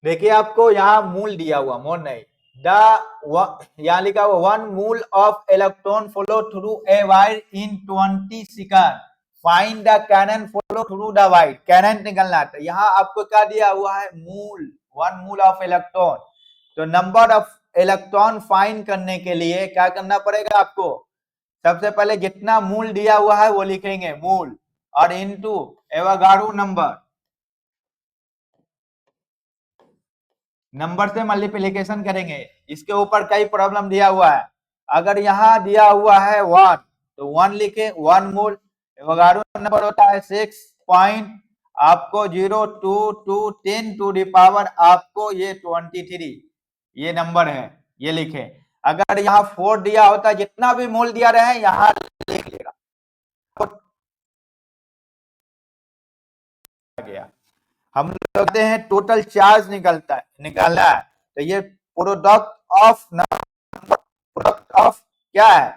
देखिए आपको यहाँ मूल दिया हुआ, मोल नहीं, यहाँ लिखा हुआ 1 mole of electron flow through a wire in 20 second, find the current flow through the wire, current निकलना है। यहाँ आपको क्या दिया हुआ है, मूल, 1 मोल ऑफ इलेक्ट्रॉन। तो नंबर ऑफ इलेक्ट्रॉन फाइंड करने के लिए क्या करना पड़ेगा आपको, सबसे पहले जितना मूल दिया हुआ है वो लिखेंगे मूल, और इनटू एवोगाड्रो नंबर से मल्टीप्लिकेशन करेंगे। इसके ऊपर कई प्रॉब्लम दिया हुआ है। अगर यहाँ दिया हुआ है 1 तो 1 लिखे, 1 मोल, एवोगाड्रो नंबर होता है 6 पॉइंट आपको 02210 टू द पावर आपको ये 23, ये नंबर है, ये लिखे। अगर यहाँ 4 दिया होता, जितना भी मोल दिया रहे यहाँ लिख लेगा। गया हम लोग कहते हैं टोटल चार्ज निकालना है। तो ये प्रोडक्ट ऑफ क्या है,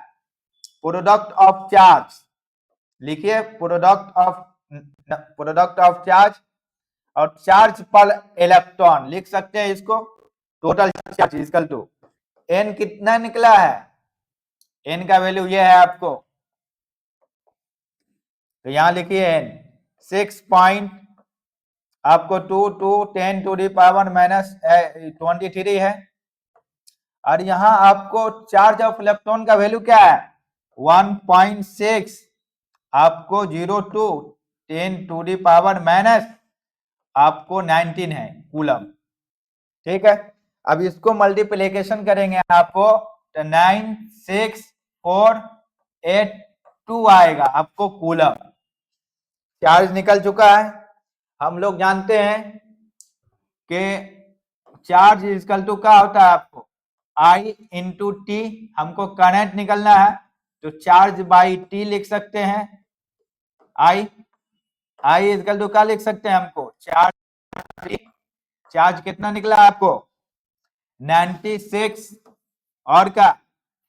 प्रोडक्ट ऑफ चार्ज लिखिए, प्रोडक्ट ऑफ चार्ज और चार्ज पर इलेक्ट्रॉन लिख सकते हैं इसको। Total charge equal to N कितना निकला है, एन का वैल्यू ये है आपको, तो यहां लिखिए एन 6 पॉइंट आपको 2210 टू दी पावर माइनस 23 है। और यहां आपको चार्ज ऑफ इलेक्ट्रॉन का वैल्यू क्या है, 1.6 आपको 0210 टू दी पावर माइनस आपको 19 है कूलम। ठीक है, अब इसको मल्टीप्लिकेशन करेंगे आपको तो 96482 आएगा आपको कूलम। चार्ज निकल चुका है। हम लोग जानते हैं कि चार्ज इक्वल टू क्या होता है आपको, I इंटू टी। हमको करंट निकलना है तो चार्ज बाई टी लिख सकते हैं। I इक्वल टू क्या लिख सकते हैं, हमको चार्ज कितना निकला आपको 96 और का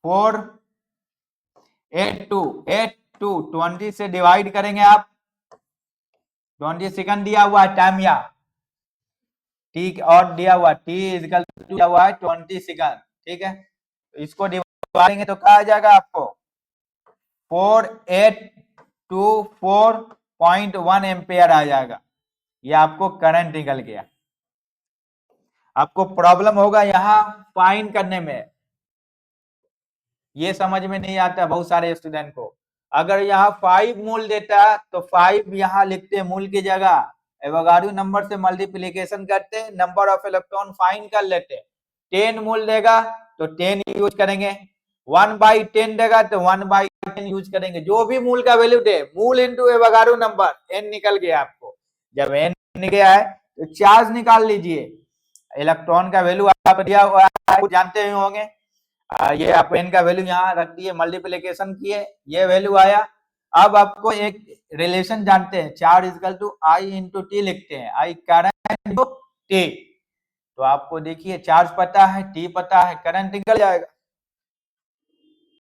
482 20 से डिवाइड करेंगे आप, 20 सेकंड दिया हुआ है टाइम, या टी और दिया हुआ टी इक्वल टू दिया हुआ है 20 सेकंड। ठीक है, तो इसको डिवाइड करेंगे तो क्या आ जाएगा आपको 4824.1 एम्पियर आ जाएगा। ये आपको करंट निकल गया। आपको प्रॉब्लम होगा यहाँ फाइंड करने में, ये समझ में नहीं आता बहुत सारे स्टूडेंट को। अगर यहाँ 5 मूल देता तो 5 यहाँ लिखते मूल की जगह, एवोगाड्रो नंबर से मल्टीप्लिकेशन करते, नंबर ऑफ इलेक्ट्रॉन फाइंड कर लेते। 10 मूल देगा तो 10 यूज करेंगे, 1/10 देगा तो 1/10 यूज करेंगे। जो भी मूल का वैल्यू दे, मूल इंटू एवोगाड्रो नंबर, एन निकल गया आपको। जब एन निकल गया है तो चार्ज निकाल लीजिए। इलेक्ट्रॉन का वैल्यू आप दिया हुआ है, जानते होंगे। ये आप एन का वैल्यू यहाँ रख दिए, मल्टीप्लिकेशन किए, ये वैल्यू आया। अब आपको एक रिलेशन जानते हैं, charge equal to I into T लिखते हैं, आई करंट इंटू टी। तो आपको देखिए चार्ज पता है, टी पता है, करंट निकल जाएगा।